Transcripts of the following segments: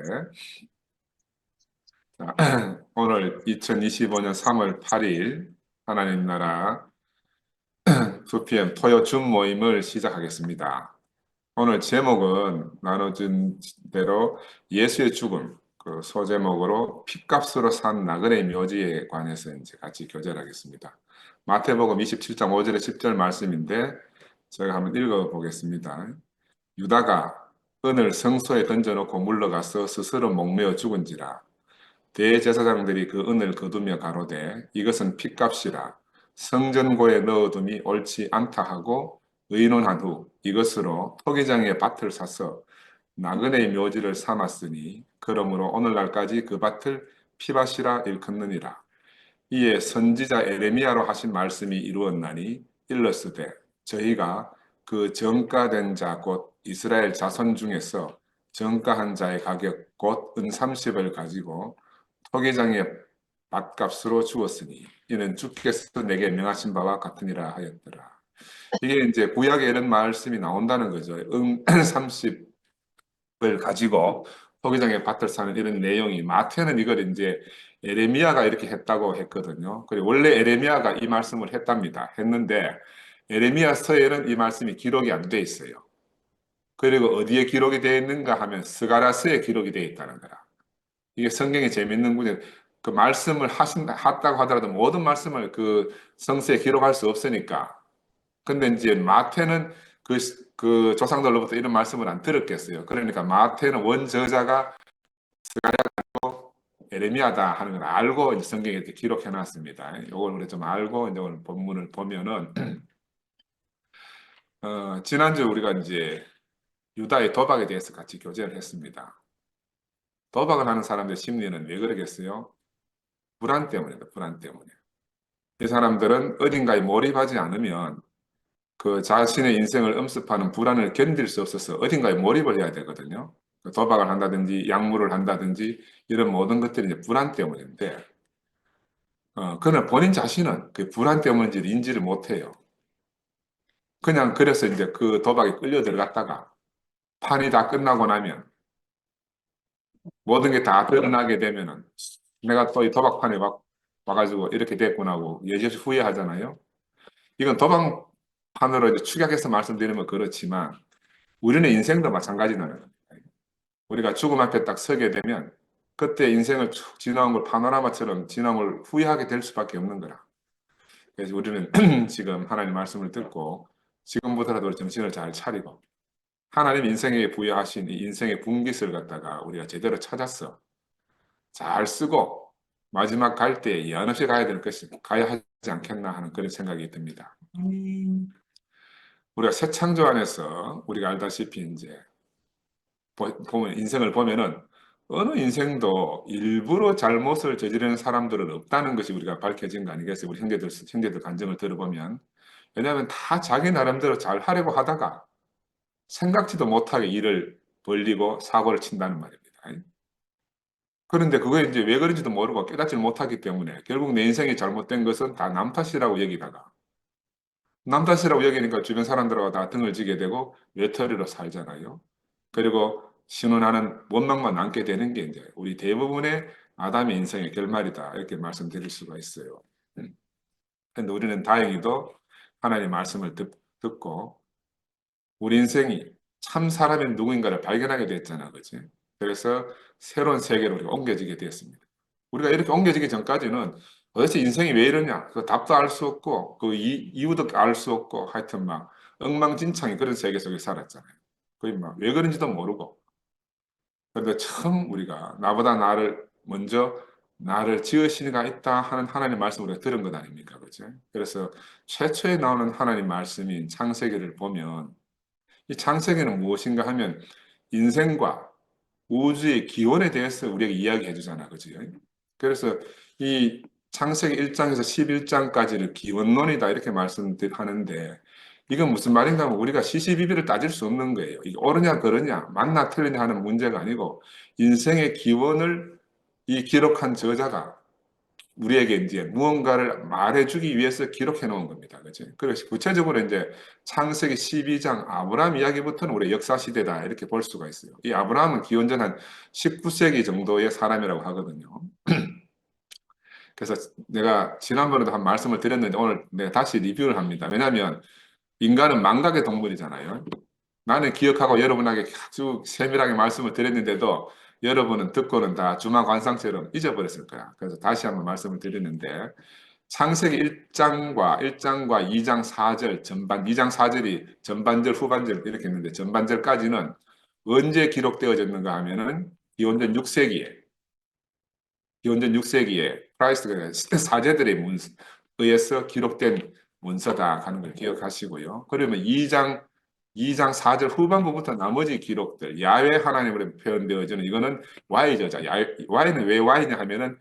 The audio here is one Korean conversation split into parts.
자, 오늘 2025년 3월 8일 하나님 나라 2PM 토요 줌 모임을 시작하겠습니다. 오늘 제목은 나눠진 대로 예수의 죽음, 그 소제목으로 핏값으로 산 나그네 묘지에 관해서 이제 같이 교제하겠습니다. 마태복음 27장 5절에 10절 말씀인데 제가 한번 읽어보겠습니다. 유다가 은을 성소에 던져놓고 물러가서 스스로 목매어 죽은지라. 대제사장들이 그 은을 거두며 가로되 이것은 핏값이라 성전고에 넣어둠이 옳지 않다 하고 의논한 후 이것으로 토기장의 밭을 사서 나그네의 묘지를 삼았으니 그러므로 오늘날까지 그 밭을 피밭이라 일컫느니라. 이에 선지자 에레미야로 하신 말씀이 이루었나니 일렀으되 저희가 그 정가된 자 곧 이스라엘 자손 중에서 정가한 자의 가격 곧 은 30을 가지고 토기장의 밭값으로 주었으니 이는 주께서 내게 명하신 바와 같으니라 하였더라. 이게 이제 구약에 이런 말씀이 나온다는 거죠. 은 30을 가지고 토기장의 밭을 사는 이런 내용이 마태는 이걸 이제 에레미야가 이렇게 했다고 했거든요. 그리고 원래 에레미야가 이 말씀을 했답니다. 했는데 에레미야서에는 이 말씀이 기록이 안 돼 있어요. 그리고 어디에 기록이 되어 있는가 하면 스가랴서에 기록이 되어 있다는 거라. 이게 성경에 재밌는 군요. 그 말씀을 하다고 하더라도 모든 말씀을 그 성서에 기록할 수 없으니까. 근데 이제 마태는 그 조상들로부터 이런 말씀을 안 들었겠어요. 그러니까 마태는 원저자가 에레미야다 하는 걸 알고 이제 성경에 기록해 놨습니다. 이걸 우리 좀 알고 이제 오늘 본문을 보면은 지난주 우리가 이제 유다의 도박에 대해서 같이 교제를 했습니다. 도박을 하는 사람들의 심리는 왜 그러겠어요? 불안 때문이다. 불안 때문에. 이 사람들은 어딘가에 몰입하지 않으면 그 자신의 인생을 엄습하는 불안을 견딜 수 없어서 어딘가에 몰입을 해야 되거든요. 도박을 한다든지 약물을 한다든지 이런 모든 것들이 이제 불안 때문인데, 그러나 본인 자신은 그 불안 때문인지를 인지를 못해요. 그냥 그래서 이제 그 도박에 끌려 들어갔다가 판이 다 끝나고 나면 모든 게 다 드러나게 되면은 내가 또 이 도박판에 와가지고 이렇게 됐구나 하고 여지없이 후회하잖아요. 이건 도박판으로 이제 축약해서 말씀드리면 그렇지만 우리는 인생도 마찬가지라는 겁니다. 우리가 죽음 앞에 딱 서게 되면 그때 인생을 쭉 지나온 걸 파노라마처럼 지나온 걸 후회하게 될 수밖에 없는 거라. 그래서 우리는 지금 하나님 말씀을 듣고 지금부터라도 우리 정신을 잘 차리고 하나님 인생에 부여하신 이 인생의 분깃을 갖다가 우리가 제대로 찾았어. 잘 쓰고 마지막 갈 때 연없이 가야 하지 않겠나 하는 그런 생각이 듭니다. 우리가 새 창조 안에서 우리가 알다시피 이제 보면 인생을 보면은 어느 인생도 일부러 잘못을 저지르는 사람들은 없다는 것이 우리가 밝혀진 거 아니겠어요? 우리 형제들 간증을 들어보면. 왜냐하면 다 자기 나름대로 잘 하려고 하다가 생각지도 못하게 일을 벌리고 사고를 친다는 말입니다. 그런데 그게 이제 왜 그런지도 모르고 깨닫지 못하기 때문에 결국 내 인생이 잘못된 것은 다 남 탓이라고 여기다가 남 탓이라고 여기니까 주변 사람들하고 다 등을 지게 되고 외톨이로 살잖아요. 그리고 신혼하는 원망만 남게 되는 게 이제 우리 대부분의 아담의 인생의 결말이다. 이렇게 말씀드릴 수가 있어요. 그런데 우리는 다행히도 하나님의 말씀을 듣고 우리 인생이 참 사람이 누구인가를 발견하게 됐잖아. 그치? 그래서 새로운 세계로 우리가 옮겨지게 되었습니다. 우리가 이렇게 옮겨지기 전까지는 도대체 인생이 왜 이러냐? 그 답도 알 수 없고, 그 이유도 알 수 없고, 하여튼 막 엉망진창이 그런 세계 속에 살았잖아요. 거의 막 왜 그런지도 모르고. 그런데 처음 우리가 나보다 먼저 나를 지으신 이가 있다 하는 하나님 말씀을 우리가 들은 것 아닙니까? 그죠? 그래서 최초에 나오는 하나님 말씀인 창세기를 보면 이 창세기는 무엇인가 하면 인생과 우주의 기원에 대해서 우리에게 이야기해 주잖아. 그죠? 그래서 이 창세기 1장에서 11장까지를 기원론이다 이렇게 말씀하는데 이건 무슨 말인가 하면 우리가 시시비비를 따질 수 없는 거예요. 이게 옳으냐 그러냐 맞나 틀리냐 하는 문제가 아니고 인생의 기원을 이 기록한 저자가 우리에게 이제 무언가를 말해주기 위해서 기록해 놓은 겁니다. 그죠? 그래서 구체적으로 이제 창세기 12장 아브라함 이야기부터는 우리 역사 시대다 이렇게 볼 수가 있어요. 이 아브라함은 기원전 한 19세기 정도의 사람이라고 하거든요. 그래서 내가 지난번에도 한 말씀을 드렸는데 오늘 내가 다시 리뷰를 합니다. 왜냐하면 인간은 망각의 동물이잖아요. 나는 기억하고 여러분에게 아주 세밀하게 말씀을 드렸는데도 여러분은 듣고는 다 주마관상처럼 잊어버렸을 거야. 그래서 다시 한번 말씀을 드렸는데 창세기 1장과 2장 4절 전반 2장 4절이 전반절 후반절 이렇게 있는데 전반절까지는 언제 기록되어졌는가 하면은 기원전 6세기에 크라이스트가 사제들의 의해서 기록된 문서다 하는 걸 기억하시고요. 그러면 2장 4절 후반부부터 나머지 기록들, 야훼 하나님으로 표현되어지는 이거는 Y저자. Y는 왜 Y냐 하면은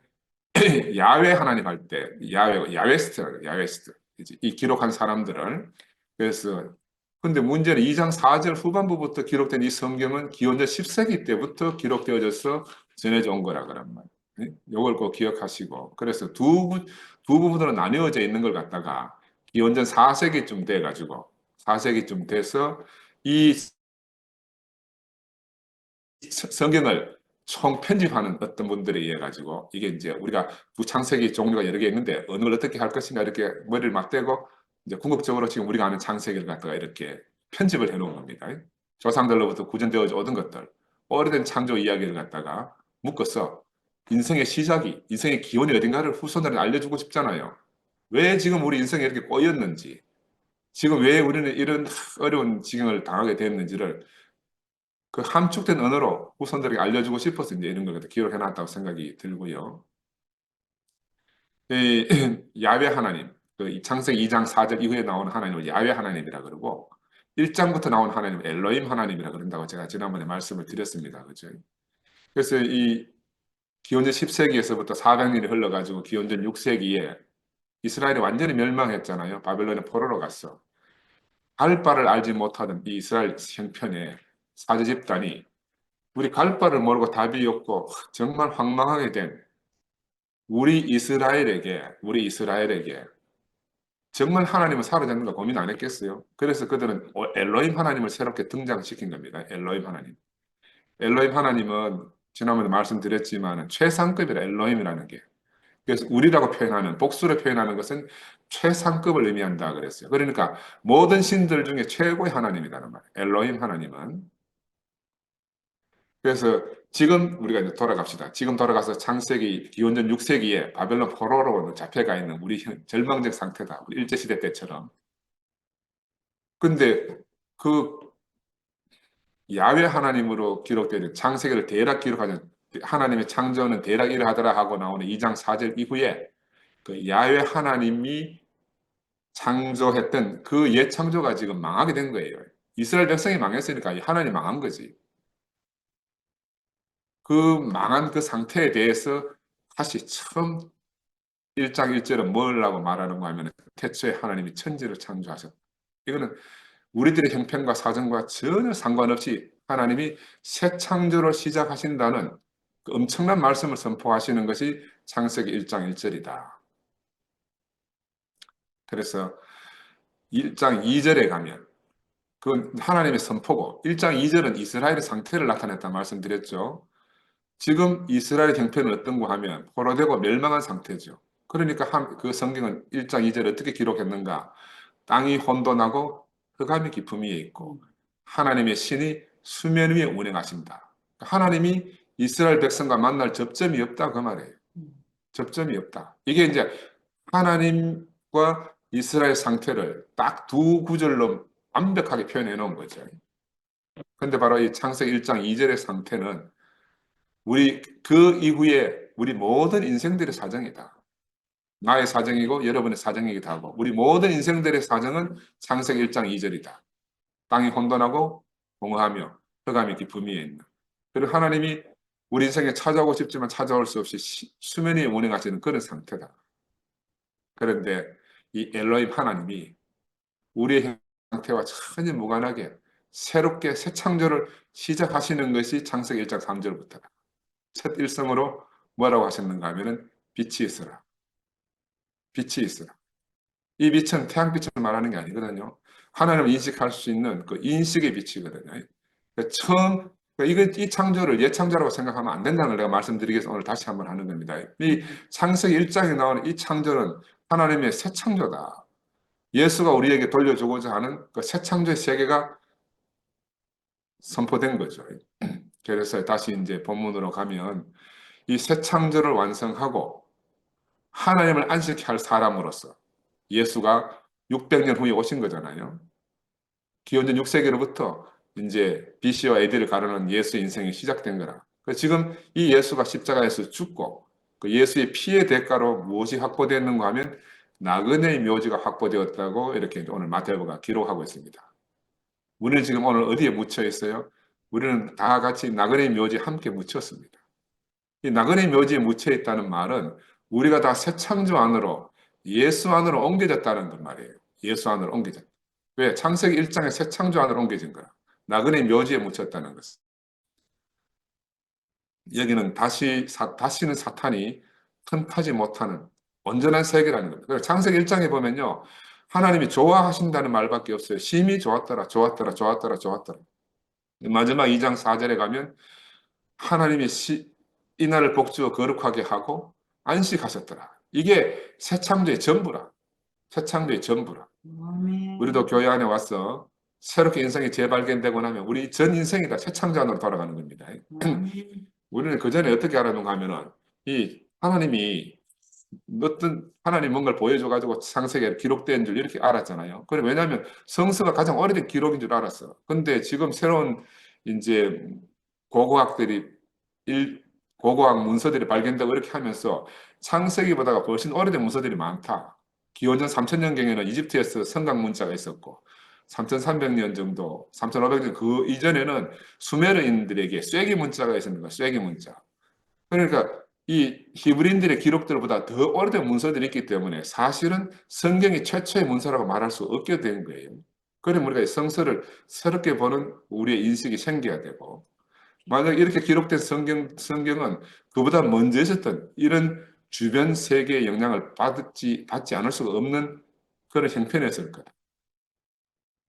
야훼 하나님 할 때, 야웨스트. 이 기록한 사람들을. 그래서, 근데 문제는 2장 4절 후반부부터 기록된 이 성경은 기원전 10세기 때부터 기록되어져서 전해져 온 거라 그란 말이에요. 이걸 꼭 기억하시고. 그래서 두 부분으로 나뉘어져 있는 걸 갖다가 기원전 4세기쯤 돼가지고, 4세기쯤 돼서 이 성경을 총편집하는 어떤 분들에 의해 가지고 이게 이제 우리가 두 창세기 종류가 여러 개 있는데 어느 걸 어떻게 할 것인가 이렇게 머리를 맞대고 이제 궁극적으로 지금 우리가 아는 창세기를 갖다가 이렇게 편집을 해 놓은 겁니다. 조상들로부터 구전되어 오던 것들, 오래된 창조 이야기를 갖다가 묶어서 인생의 시작이, 인생의 기원이 어딘가를 후손들한테 알려주고 싶잖아요. 왜 지금 우리 인생이 이렇게 꼬였는지, 지금 왜 우리는 이런 어려운 지경을 당하게 됐는지를 그 함축된 언어로 후손들에게 알려주고 싶어서 이제 이런 걸 기록해 놨다고 생각이 들고요. 이 야훼 하나님, 그 창세기 2장 4절 이후에 나오는 하나님을 야훼 하나님이라 그러고 1장부터 나오는 하나님을 엘로힘 하나님이라 그런다고 제가 지난번에 말씀을 드렸습니다. 그죠? 그래서 이 기원전 10세기에서부터 400년이 흘러가지고 기원전 6세기에 이스라엘이 완전히 멸망했잖아요. 바벨론에 포로로 갔어. 갈 바를 알지 못하던 이 이스라엘 형편에 사제 집단이 우리 갈 바를 모르고 답이 없고 정말 황망하게 된 우리 이스라엘에게 정말 하나님은 사라졌는가 고민 안 했겠어요? 그래서 그들은 엘로힘 하나님을 새롭게 등장시킨 겁니다. 엘로힘 하나님. 엘로힘 하나님은 지난번에 말씀드렸지만 최상급이라 엘로힘이라는 게. 그래서 우리라고 표현하는 복수로 표현하는 것은 최상급을 의미한다 그랬어요. 그러니까 모든 신들 중에 최고의 하나님이라는 말이에요. 엘로힘 하나님은. 그래서 지금 우리가 이제 돌아갑시다. 지금 돌아가서 창세기 기원전 6세기에 바벨론 포로로 잡혀가 있는 우리 절망적 상태다. 우리 일제시대 때처럼. 근데 그 야훼 하나님으로 기록되는 창세기를 대략 기록하는 하나님의 창조는 대략 이러하더라 하고 나오는 2장 4절 이후에 그 야훼 하나님이 창조했던 그 옛 창조가 지금 망하게 된 거예요. 이스라엘 백성이 망했으니까 하나님 망한 거지. 그 망한 그 상태에 대해서 다시 처음 1장 1절은 뭐라고 말하는 거 하면 태초에 하나님이 천지를 창조하셨다. 이거는 우리들의 형편과 사정과 전혀 상관없이 하나님이 새 창조를 시작하신다는 그 엄청난 말씀을 선포하시는 것이 창세기 1장 1절이다. 그래서 1장 2절에 가면 그건 하나님의 선포고 1장 2절은 이스라엘의 상태를 나타냈다 말씀드렸죠. 지금 이스라엘의 형편은 어떤가 하면 포로되고 멸망한 상태죠. 그러니까 그 성경은 1장 2절 어떻게 기록했는가? 땅이 혼돈하고 흑암이 깊음 위에 있고 하나님의 신이 수면 위에 운행하신다. 하나님이 이스라엘 백성과 만날 접점이 없다 그 말이에요. 접점이 없다. 이게 이제 하나님과 이스라엘 상태를 딱 두 구절로 완벽하게 표현해 놓은 거죠. 근데 바로 이 창세기 1장 2절의 상태는 우리 그 이후에 우리 모든 인생들의 사정이다. 나의 사정이고 여러분의 사정이기도 하고 우리 모든 인생들의 사정은 창세기 1장 2절이다. 땅이 혼돈하고 공허하며 흑암이 깊음 위에 있는. 그리고 하나님이 우리 인생에 찾아오고 싶지만 찾아올 수 없이 수면 위에 운행하시는 그런 상태다. 그런데 이 엘로힘 하나님이 우리의 상태와 전혀 무관하게 새롭게 새 창조를 시작하시는 것이 창세기 1장 3절부터다. 첫 일성으로 뭐라고 하셨는가 하면은 빛이 있어라. 빛이 있으라. 이 빛은 태양빛을 말하는 게 아니거든요. 하나님을 인식할 수 있는 그 인식의 빛이거든요. 그러니까 처음 이 창조를 예창조라고 생각하면 안 된다는 걸 내가 말씀드리기 위해서 오늘 다시 한번 하는 겁니다. 이 창세기 1장에 나오는 이 창조는 하나님의 새 창조다. 예수가 우리에게 돌려주고자 하는 그 새 창조의 세계가 선포된 거죠. 그래서 다시 이제 본문으로 가면 이 새 창조를 완성하고 하나님을 안식케 할 사람으로서 예수가 600년 후에 오신 거잖아요. 기원전 6세기로부터 이제 BC와 AD를 가르는 예수의 인생이 시작된 거라. 지금 이 예수가 십자가에서 죽고 그 예수의 피의 대가로 무엇이 확보되었는가 하면 나그네의 묘지가 확보되었다고 이렇게 오늘 마태복음가 기록하고 있습니다. 우리는 지금 오늘 어디에 묻혀 있어요? 우리는 다 같이 나그네의 묘지에 함께 묻혔습니다. 이 나그네 묘지에 묻혀 있다는 말은 우리가 다 새 창조 안으로 예수 안으로 옮겨졌다는 그 말이에요. 예수 안으로 옮겨졌다. 왜? 창세기 1장에 새 창조 안으로 옮겨진 거야. 나그네 묘지에 묻혔다는 것은. 여기는 다시는 사탄이 틈타지 못하는 온전한 세계라는 겁니다. 그래서 창세기 1장에 보면요. 하나님이 좋아하신다는 말밖에 없어요. 심히 좋았더라, 좋았더라, 좋았더라, 좋았더라. 마지막 2장 4절에 가면 하나님이 이날을 복주어 거룩하게 하고 안식하셨더라. 이게 새 창조의 전부라. 새 창조의 전부라. 우리도 교회 안에 와서 새롭게 인생이 재발견되고 나면 우리 전 인생이 다 새 창조 안으로 돌아가는 겁니다. 우리는 그 전에 어떻게 알았는가 하면은 이 하나님이 어떤 하나님 뭔가를 보여줘가지고 창세기에 기록된 줄 이렇게 알았잖아요. 그래 왜냐하면 성서가 가장 오래된 기록인 줄 알았어. 근데 지금 새로운 이제 고고학들이 고고학 문서들이 발견되고 이렇게 하면서 창세기보다가 훨씬 오래된 문서들이 많다. 기원전 3000년경에는 이집트에서 성강 문자가 있었고 3300년 정도, 3500년 그 이전에는 수메르인들에게 쐐기 문자가 있었는 거야. 쐐기 문자. 그러니까 이 히브리인들의 기록들보다 더 오래된 문서들이 있기 때문에 사실은 성경이 최초의 문서라고 말할 수 없게 된 거예요. 그럼 우리가 성서를 새롭게 보는 우리의 인식이 생겨야 되고 만약 이렇게 기록된 성경은 그보다 먼저 있었던 이런 주변 세계의 영향을 받지 않을 수가 없는 그런 형편이었을 거다.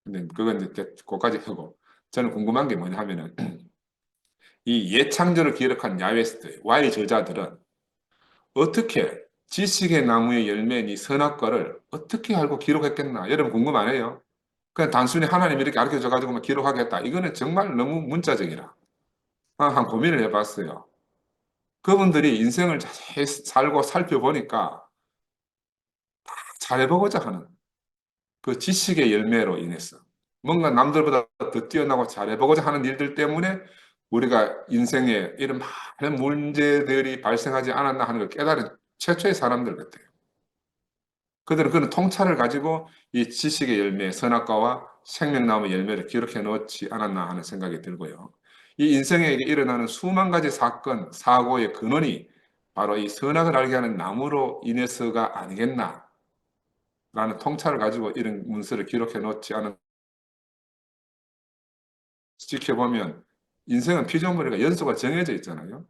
근데 그건 이제 그까지 하고 저는 궁금한 게 뭐냐 하면은 이 예창조를 기록한 야훼스트, Y 저자들은 어떻게 지식의 나무의 열매인 이 선악과를 어떻게 알고 기록했겠나? 여러분 궁금 안 해요? 그냥 단순히 하나님이 이렇게 가르쳐줘 가지고만 기록하겠다. 이거는 정말 너무 문자적이라. 한 고민을 해봤어요. 그분들이 인생을 잘 살고 살펴보니까 잘해보고자 하는 그 지식의 열매로 인해서 뭔가 남들보다 더 뛰어나고 잘해보고자 하는 일들 때문에 우리가 인생에 이런 많은 문제들이 발생하지 않았나 하는 걸 깨달은 최초의 사람들 같아요. 그들은 그런 통찰을 가지고 이 지식의 열매, 선악과와 생명나무의 열매를 기록해 놓지 않았나 하는 생각이 들고요. 이 인생에 일어나는 수만 가지 사건, 사고의 근원이 바로 이 선악을 알게 하는 나무로 인해서가 아니겠나 라는 통찰을 가지고 이런 문서를 기록해 놓지 않은 지켜보면 인생은 피조물이가 연수가 정해져 있잖아요.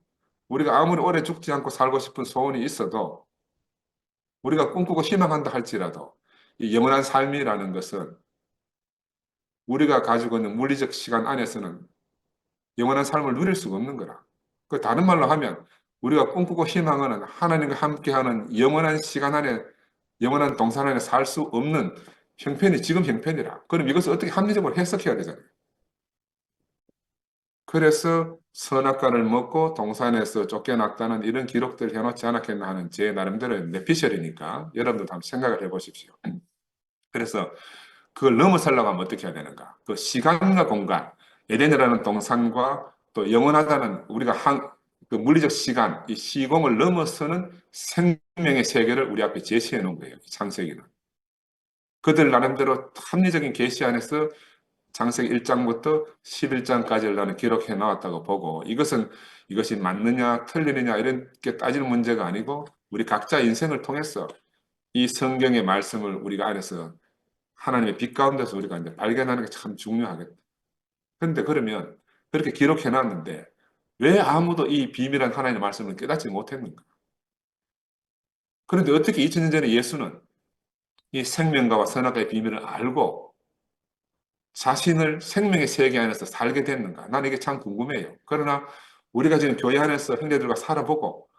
우리가 아무리 오래 죽지 않고 살고 싶은 소원이 있어도 우리가 꿈꾸고 희망한다 할지라도 이 영원한 삶이라는 것은 우리가 가지고 있는 물리적 시간 안에서는 영원한 삶을 누릴 수가 없는 거라. 그 다른 말로 하면 우리가 꿈꾸고 희망하는 하나님과 함께하는 영원한 시간 안에 영원한 동산 안에 살 수 없는 형편이 지금 형편이라. 그럼 이것을 어떻게 합리적으로 해석해야 되잖아요. 그래서 선악과를 먹고 동산에서 쫓겨났다는 이런 기록들을 해놓지 않았겠나 하는 제 나름대로의 내피셜이니까 여러분들도 한번 생각을 해보십시오. 그래서 그걸 넘어서려고 하면 어떻게 해야 되는가? 그 시간과 공간, 에덴이라는 동산과 또 영원하다는 우리가 그 물리적 시간, 이 시공을 넘어서는 생명의 세계를 우리 앞에 제시해 놓은 거예요. 창세기는. 그들 나름대로 합리적인 계시 안에서 창세기 1장부터 11장까지를 나는 기록해 나왔다고 보고 이것이 맞느냐 틀리느냐 이런 게 따질 문제가 아니고 우리 각자 인생을 통해서 이 성경의 말씀을 우리가 안에서 하나님의 빛 가운데서 우리가 이제 발견하는 게 참 중요하겠다. 그런데 그러면 그렇게 기록해 놨는데 왜 아무도 이 비밀한 하나님의 말씀을 깨닫지 못했는가? 그런데 어떻게 2000년 전에 예수는 이 생명과와 선악과의 비밀을 알고 자신을 생명의 세계 안에서 살게 됐는가? 나는 이게 참 궁금해요. 그러나 우리가 지금 교회 안에서 형제들과 살아보고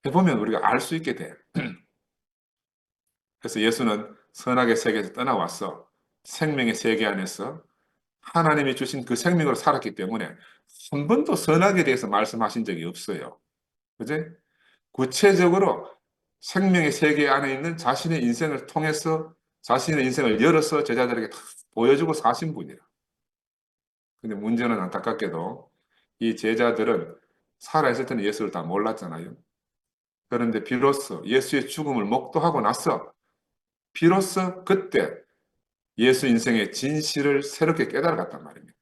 해보면 우리가 알 수 있게 돼. 그래서 예수는 선악의 세계에서 떠나와서 생명의 세계 안에서 하나님이 주신 그 생명으로 살았기 때문에 한 번도 선악에 대해서 말씀하신 적이 없어요. 그제? 구체적으로 생명의 세계 안에 있는 자신의 인생을 통해서 자신의 인생을 열어서 제자들에게 다 보여주고 사신 분이에요. 근데 문제는 안타깝게도 이 제자들은 살아있을 때는 예수를 다 몰랐잖아요. 그런데 비로소 예수의 죽음을 목도하고 나서 비로소 그때 예수 인생의 진실을 새롭게 깨달아갔단 말입니다.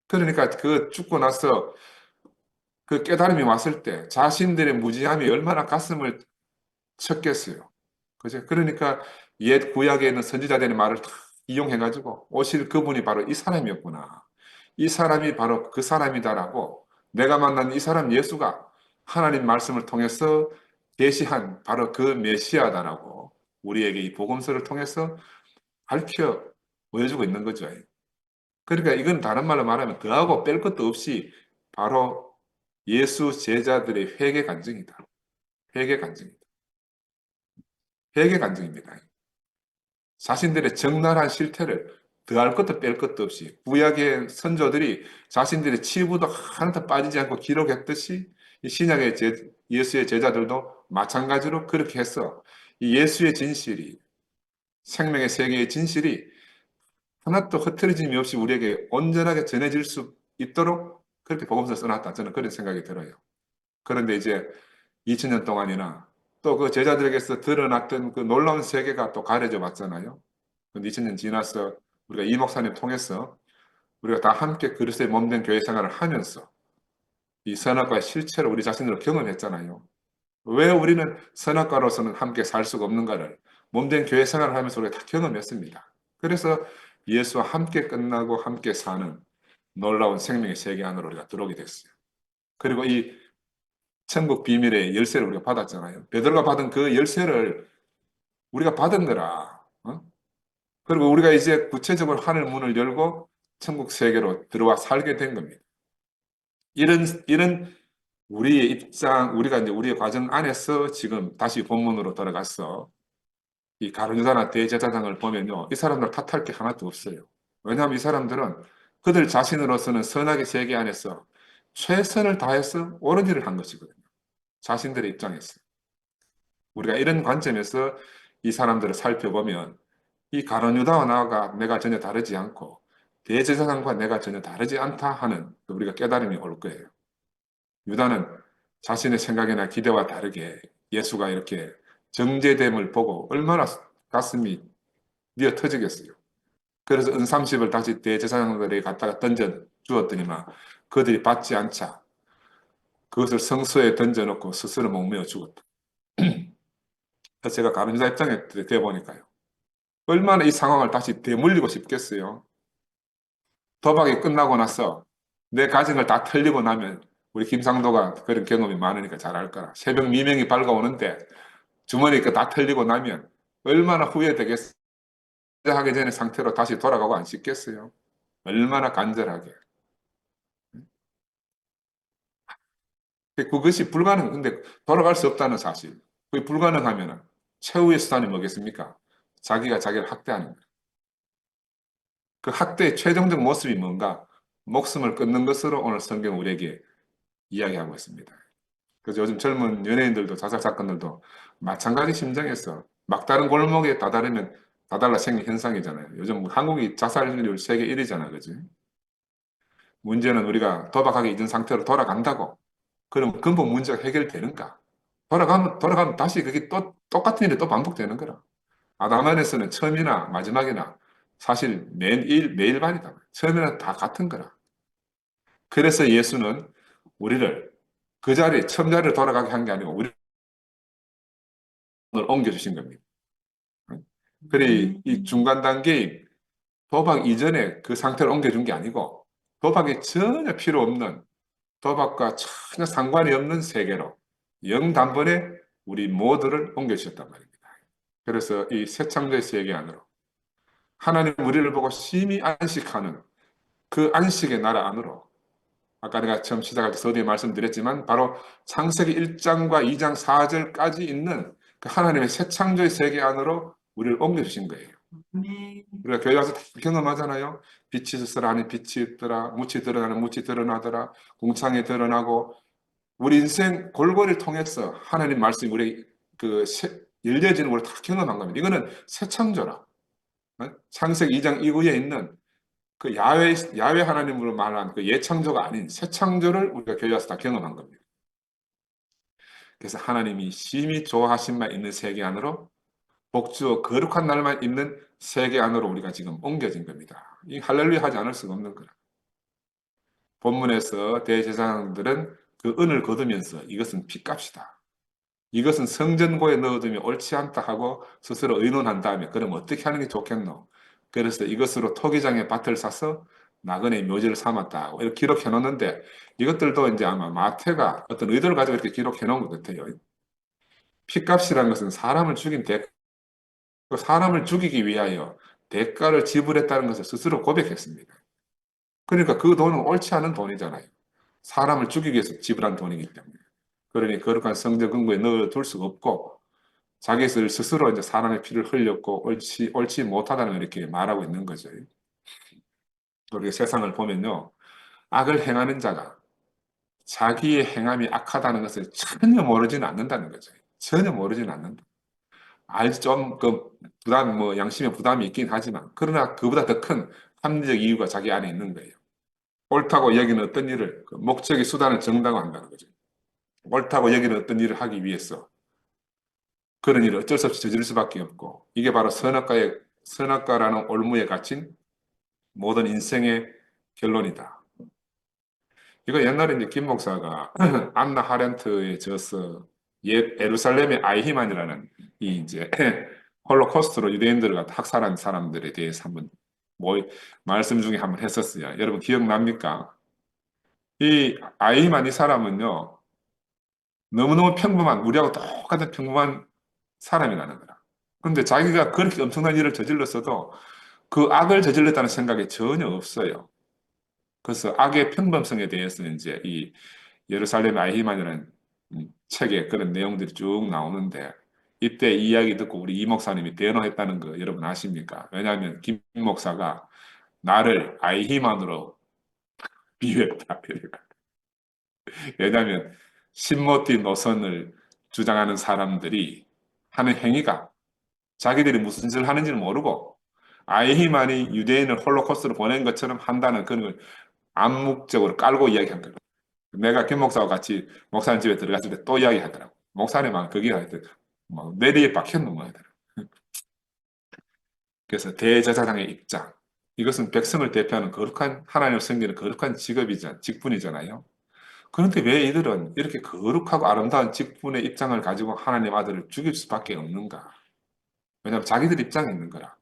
그러니까 그 죽고 나서 그 깨달음이 왔을 때 자신들의 무지함이 얼마나 가슴을 쳤겠어요. 그죠? 그러니까 옛 구약에 있는 선지자들의 말을 다 이용해가지고 오실 그분이 바로 이 사람이었구나. 이 사람이 바로 그 사람이다라고 내가 만난 이 사람 예수가 하나님 말씀을 통해서 계시한 바로 그 메시아다라고 우리에게 이 복음서를 통해서 밝혀 보여주고 있는 거죠. 그러니까 이건 다른 말로 말하면 더하고 뺄 것도 없이 바로 예수 제자들의 회개 간증이다. 회개 간증이다. 회개 간증입니다. 자신들의 적나라한 실태를 더할 것도 뺄 것도 없이 구약의 선조들이 자신들의 치부도 하나도 빠지지 않고 기록했듯이 이 신약의 예수의 제자들도 마찬가지로 그렇게 해서 이 예수의 진실이 생명의 세계의 진실이 하나도 흐트러짐이 없이 우리에게 온전하게 전해질 수 있도록 그렇게 복음서 써놨다. 저는 그런 생각이 들어요. 그런데 이제 2000년 동안이나 또 그 제자들에게서 드러났던 그 놀라운 세계가 또 가려져 왔잖아요. 근데 2000년 지나서 우리가 이 목사님 통해서 우리가 다 함께 그리스도의 몸된 교회 생활을 하면서 이 선악과의 실체를 우리 자신으로 경험했잖아요. 왜 우리는 선악과로서는 함께 살 수가 없는가를 몸된 교회 생활을 하면서 우리가 다 경험했습니다. 그래서 예수와 함께 끝나고 함께 사는 놀라운 생명의 세계 안으로 우리가 들어오게 됐어요. 그리고 이 천국 비밀의 열쇠를 우리가 받았잖아요. 베드로가 받은 그 열쇠를 우리가 받은 거라. 어? 그리고 우리가 이제 구체적으로 하늘 문을 열고 천국 세계로 들어와 살게 된 겁니다. 이런 우리의 입장, 우리가 이제 우리의 과정 안에서 지금 다시 본문으로 돌아가서 이 가룟유다나 대제사장을 보면요, 이 사람들 탓할 게 하나도 없어요. 왜냐하면 이 사람들은 그들 자신으로서는 선악의 세계 안에서 최선을 다해서 옳은 일을 한 것이거든요. 자신들의 입장에서. 우리가 이런 관점에서 이 사람들을 살펴보면 이 가룟 유다와 나가 내가 전혀 다르지 않고 대제사장과 내가 전혀 다르지 않다 하는 우리가 깨달음이 올 거예요. 유다는 자신의 생각이나 기대와 다르게 예수가 이렇게 정죄됨을 보고 얼마나 가슴이 미어 터지겠어요. 그래서 은삼십을 다시 대제사장들에게 갖다가 던져 주었더니만 그들이 받지 않자 그것을 성소에 던져놓고 스스로 목매어 죽었다. 그래서 제가 가룟 유다 입장에 돼 보니까요. 얼마나 이 상황을 다시 되물리고 싶겠어요. 도박이 끝나고 나서 내 가정을 다 털리고 나면 우리 김상도가 그런 경험이 많으니까 잘 알 거라. 새벽 미명이 밝아오는데 주머니가 다 털리고 나면 얼마나 후회되겠어요. 하기 전에 상태로 다시 돌아가고 안 싶겠어요. 얼마나 간절하게. 그것이 불가능. 근데 돌아갈 수 없다는 사실. 그게 불가능하면 최후의 수단이 뭐겠습니까? 자기가 자기를 학대하는 거예요. 그 학대의 최종적 모습이 뭔가? 목숨을 끊는 것으로 오늘 성경 우리에게 이야기하고 있습니다. 그래서 요즘 젊은 연예인들도 자살 사건들도 마찬가지 심정에서 막다른 골목에 다다르면 다달라 생긴 현상이잖아요. 요즘 한국이 자살률 세계 1위잖아, 그지? 문제는 우리가 도박하기 이전 상태로 돌아간다고. 그럼 근본 문제가 해결되는가? 돌아가면 다시 그게 또 똑같은 일이 또 반복되는 거라. 아담안에서는 처음이나 마지막이나 사실 매일 반이다. 처음에는 다 같은 거라. 그래서 예수는 우리를 그 자리, 처음 자리로 돌아가게 한 게 아니고 우리를 옮겨주신 겁니다. 그래, 이 중간 단계인 도박 이전에 그 상태를 옮겨준 게 아니고 도박이 전혀 필요 없는 도박과 전혀 상관이 없는 세계로 영 단번에 우리 모두를 옮겨주셨단 말입니다. 그래서 이 새 창조의 세계 안으로 하나님 우리를 보고 심히 안식하는 그 안식의 나라 안으로 아까 내가 처음 시작할 때 서두에 말씀드렸지만 바로 창세기 1장과 2장 4절까지 있는 그 하나님의 새 창조의 세계 안으로 우리를 옮겨주신 거예요. 우리가 교회 와서 다 경험하잖아요. 빛이 있으라 하니 빛이 있더라. 묻이 드러나는 묻이 드러나더라. 궁창이 드러나고 우리 인생 골고리를 통해서 하나님 말씀이 우리 열려지는 걸 다 경험한 겁니다. 이거는 새 창조라. 창세기 2장 이후에 있는 그 야외 하나님으로 말한 그 예창조가 아닌 새 창조를 우리가 교회 와서 다 경험한 겁니다. 그래서 하나님이 심히 좋아하신 바 있는 세계 안으로 복주어 거룩한 날만 있는 세계 안으로 우리가 지금 옮겨진 겁니다. 이 할렐루야 하지 않을 수가 없는 거라. 본문에서 대제사장들은 그 은을 거두면서 이것은 핏값이다. 이것은 성전고에 넣어두면 옳지 않다 하고 스스로 의논한 다음에 그럼 어떻게 하는 게 좋겠노? 그래서 이것으로 토기장에 밭을 사서 나그네 묘지를 삼았다. 이렇게 기록해 놓는데 이것들도 이제 아마 마태가 어떤 의도를 가지고 이렇게 기록해 놓은 것 같아요. 핏값이라는 것은 사람을 죽이기 위하여 대가를 지불했다는 것을 스스로 고백했습니다. 그러니까 그 돈은 옳지 않은 돈이잖아요. 사람을 죽이기 위해서 지불한 돈이기 때문에. 그러니 거룩한 성전 근거에 넣어둘 수가 없고 자기 스스로 이제 사람의 피를 흘렸고 옳지 못하다는 걸 이렇게 말하고 있는 거죠. 우리가 세상을 보면요. 악을 행하는 자가 자기의 행함이 악하다는 것을 전혀 모르지는 않는다는 거죠. 전혀 모르지는 않는다. 알지 좀그 부담 양심의 부담이 있긴 하지만 그러나 그보다 더 큰 합리적 이유가 자기 안에 있는 거예요. 옳다고 여기는 어떤 일을 그 목적이 수단을 정당화한다는 거죠. 옳다고 여기는 어떤 일을 하기 위해서 그런 일을 어쩔 수 없이 저지를 수밖에 없고 이게 바로 선악과라는 올무에 갇힌 모든 인생의 결론이다. 이거 옛날에 이제 김 목사가 안나 하렌트의 저서 예루살렘의 아이히만이라는 이 이제 홀로코스트로 유대인들을 학살한 사람들에 대해서 한번 말씀 중에 한번 했었어요. 여러분 기억납니까? 이 아이히만 이 사람은요 너무너무 평범한 우리하고 똑같은 평범한 사람이라는 거라. 그런데 자기가 그렇게 엄청난 일을 저질렀어도 그 악을 저질렀다는 생각이 전혀 없어요. 그래서 악의 평범성에 대해서 이제 이 예루살렘 아히만이라는 책에 그런 내용들이 쭉 나오는데 이때 이야기 듣고 우리 이 목사님이 대언했다는 거 여러분 아십니까? 왜냐하면 김 목사가 나를 아이히만으로 비유했다. 왜냐하면 신모티 노선을 주장하는 사람들이 하는 행위가 자기들이 무슨 짓을 하는지는 모르고 아이히만이 유대인을 홀로코스트로 보낸 것처럼 한다는 그런 걸 암묵적으로 깔고 이야기한 거예요. 내가 김 목사와 같이 목사님 집에 들어갔을 때 또 이야기하더라고. 목사님은 거기 하여튼 뭐 뇌리에 박혔는 거더라고. 그래서 대제사장의 입장. 이것은 백성을 대표하는 거룩한 하나님을 섬기는 거룩한 직분이잖아요. 그런데 왜 이들은 이렇게 거룩하고 아름다운 직분의 입장을 가지고 하나님 아들을 죽일 수밖에 없는가? 왜냐하면 자기들 입장에 있는 거라.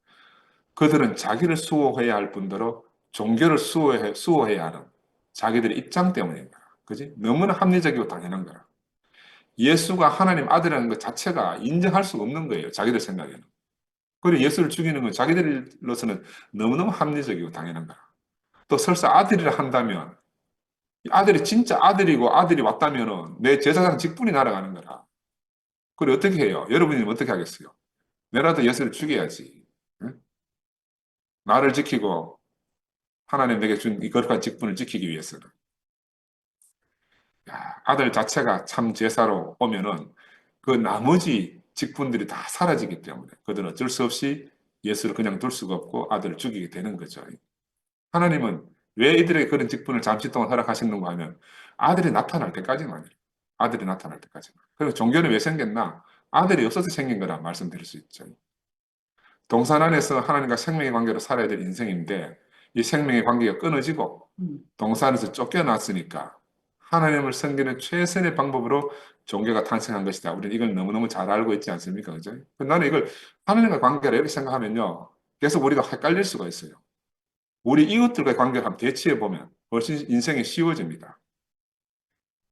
그들은 자기를 수호해야 할 뿐더러 종교를 수호해야 하는 자기들의 입장 때문인 거야. 그지? 너무나 합리적이고 당연한 거라. 예수가 하나님 아들이라는 것 자체가 인정할 수 없는 거예요. 자기들 생각에는. 그리고 예수를 죽이는 건 자기들로서는 너무너무 합리적이고 당연한 거라. 또 설사 아들이라 한다면 아들이 진짜 아들이고 아들이 왔다면은 내 제사장 직분이 날아가는 거라. 그래 어떻게 해요? 여러분이 어떻게 하겠어요? 내라도 예수를 죽여야지. 응? 나를 지키고 하나님 내게 준 이 거룩한 직분을 지키기 위해서는. 야, 아들 자체가 참 제사로 오면은 그 나머지 직분들이 다 사라지기 때문에 그들은 어쩔 수 없이 예수를 그냥 둘 수가 없고 아들을 죽이게 되는 거죠. 하나님은 왜 이들에게 그런 직분을 잠시 동안 허락하셨는가 하면 아들이 나타날 때까지만이에요. 아들이 나타날 때까지만. 그리고 종교는 왜 생겼나? 아들이 없어서 생긴 거라 말씀드릴 수 있죠. 동산 안에서 하나님과 생명의 관계로 살아야 될 인생인데 이 생명의 관계가 끊어지고 동산에서 쫓겨났으니까 하나님을 섬기는 최선의 방법으로 종교가 탄생한 것이다. 우리는 이걸 너무너무 잘 알고 있지 않습니까? 그죠? 나는 이걸 하나님과 관계를 이렇게 생각하면요. 계속 우리가 헷갈릴 수가 있어요. 우리 이웃들과의 관계를 한번 대치해 보면 훨씬 인생이 쉬워집니다.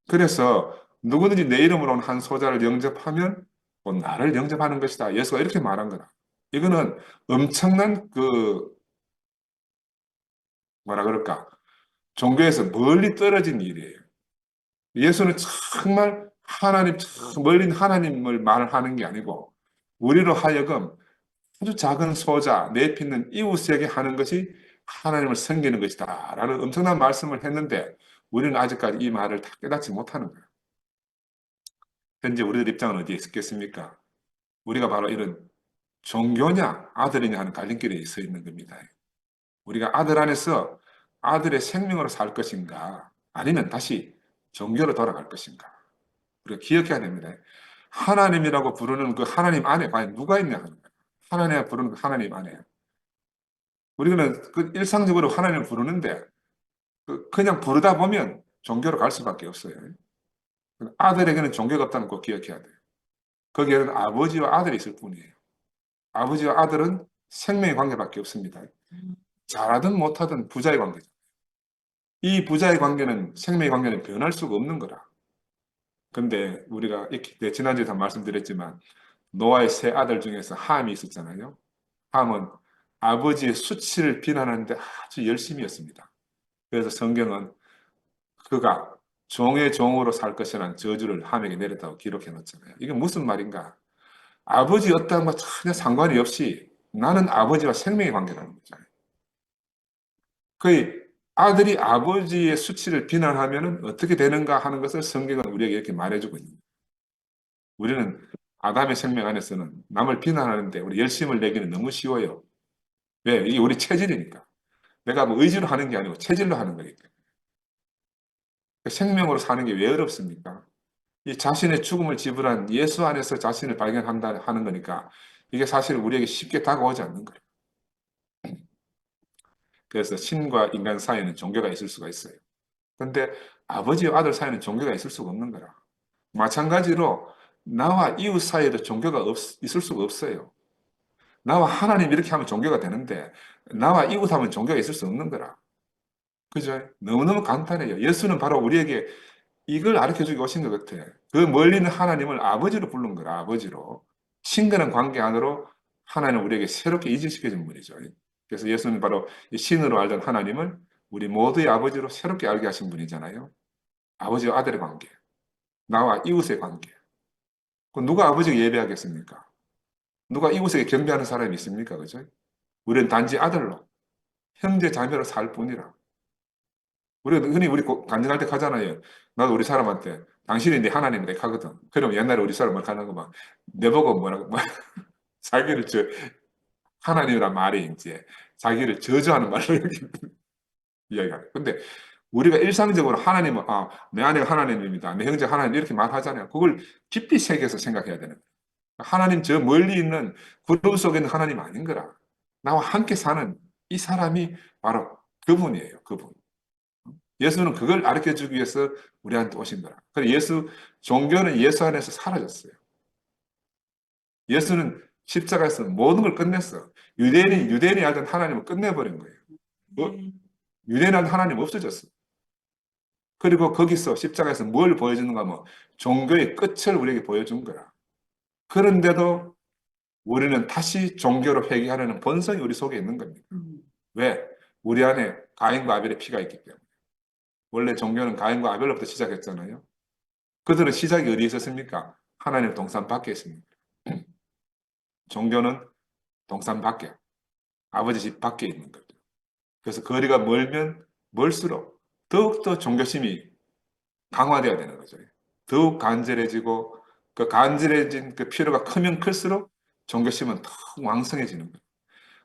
그래서 누구든지 내 이름으로 온 한 소자를 영접하면 곧 나를 영접하는 것이다. 예수가 이렇게 말한 거다. 이거는 엄청난 뭐라 그럴까? 종교에서 멀리 떨어진 일이에요. 예수는 정말 하나님, 참 멀린 하나님을 말하는 게 아니고, 우리로 하여금 아주 작은 소자, 내피는 이웃에게 하는 것이 하나님을 섬기는 것이다. 라는 엄청난 말씀을 했는데, 우리는 아직까지 이 말을 다 깨닫지 못하는 거예요. 현재 우리들 입장은 어디에 있겠습니까? 우리가 바로 이런 종교냐, 아들이냐 하는 갈림길에 서 있는 겁니다. 우리가 아들 안에서 아들의 생명으로 살 것인가, 아니면 다시 종교로 돌아갈 것인가. 우리가 기억해야 됩니다. 하나님이라고 부르는 그 하나님 안에 과연 누가 있냐 하는 거예요. 하나님 부르는 그 하나님 안에. 우리는 그 일상적으로 하나님을 부르는데 그냥 부르다 보면 종교로 갈 수밖에 없어요. 아들에게는 종교가 없다는 거 꼭 기억해야 돼요. 거기에는 아버지와 아들이 있을 뿐이에요. 아버지와 아들은 생명의 관계밖에 없습니다. 잘하든 못하든 부자의 관계죠. 이 부자의 관계는 생명의 관계는 변할 수가 없는 거라. 근데 우리가 지난주에 다 말씀드렸지만 노아의 세 아들 중에서 함이 있었잖아요. 함은 아버지의 수치를 비난하는데 아주 열심이었습니다. 그래서 성경은 그가 종의 종으로 살 것이라는 저주를 함에게 내렸다고 기록해 놓잖아요. 이게 무슨 말인가? 아버지 어떤 거 전혀 상관이 없이 나는 아버지와 생명의 관계라는 거잖아요. 거의 아들이 아버지의 수치를 비난하면 어떻게 되는가 하는 것을 성경은 우리에게 이렇게 말해주고 있는 거예요. 우리는 아담의 생명 안에서는 남을 비난하는데 우리 열심을 내기는 너무 쉬워요. 왜? 이게 우리 체질이니까. 내가 뭐 의지로 하는 게 아니고 체질로 하는 거니까. 생명으로 사는 게 왜 어렵습니까? 이 자신의 죽음을 지불한 예수 안에서 자신을 발견한다 하는 거니까 이게 사실 우리에게 쉽게 다가오지 않는 거예요. 그래서 신과 인간 사이에는 종교가 있을 수가 있어요. 근데 아버지와 아들 사이에는 종교가 있을 수가 없는 거라. 마찬가지로 나와 이웃 사이에도 종교가 있을 수가 없어요. 나와 하나님 이렇게 하면 종교가 되는데 나와 이웃 하면 종교가 있을 수 없는 거라. 그죠? 너무너무 간단해요. 예수는 바로 우리에게 이걸 가르쳐 주기 오신 것 같아. 그 멀리 있는 하나님을 아버지로 부른 거라, 아버지로. 친근한 관계 안으로 하나님을 우리에게 새롭게 이직시켜 준 분이죠. 그래서 예수는 바로 이 신으로 알던 하나님을 우리 모두의 아버지로 새롭게 알게 하신 분이잖아요. 아버지와 아들의 관계, 나와 이웃의 관계. 그 누가 아버지에게 예배하겠습니까? 누가 이웃에게 경배하는 사람이 있습니까? 그죠? 우리는 단지 아들로, 형제 자매로 살 뿐이라. 우리가 흔히 간증할 때 하잖아요. 나도 우리 사람한테 당신이 내 하나님이다 하거든. 그럼 옛날에 우리 사람 막 하는 거 막 내보고 뭐라고 막 자기를 하나님이란 말이 이제 자기를 저주하는 말로 이렇게 이야기하는. 근데 우리가 일상적으로 하나님은 내 아내가 하나님입니다. 내 형제 하나님 이렇게 말하잖아요. 그걸 깊이 새겨서 생각해야 되는 거예요. 하나님 저 멀리 있는 구름 속에 있는 하나님 아닌 거라. 나와 함께 사는 이 사람이 바로 그분이에요. 그분. 예수는 그걸 가르쳐 주기 위해서 우리한테 오신 거라. 그래서 종교는 예수 안에서 사라졌어요. 예수는 십자가에서 모든 걸 끝냈어. 유대인이 알던 하나님을 끝내버린 거예요. 유대인이 알던 하나님 없어졌어. 그리고 거기서 십자가에서 뭘 보여주는가 하면 종교의 끝을 우리에게 보여준 거야. 그런데도 우리는 다시 종교로 회귀하려는 본성이 우리 속에 있는 겁니다. 왜? 우리 안에 가인과 아벨의 피가 있기 때문에. 원래 종교는 가인과 아벨로부터 시작했잖아요. 그들은 시작이 어디에 있었습니까? 하나님 동산 밖에 있습니다. 종교는 동산 밖에, 아버지 집 밖에 있는 거죠. 그래서 거리가 멀면 멀수록 더욱더 종교심이 강화되어야 되는 거죠. 더욱 간절해지고 그 간절해진 그 필요가 크면 클수록 종교심은 더 왕성해지는 거예요.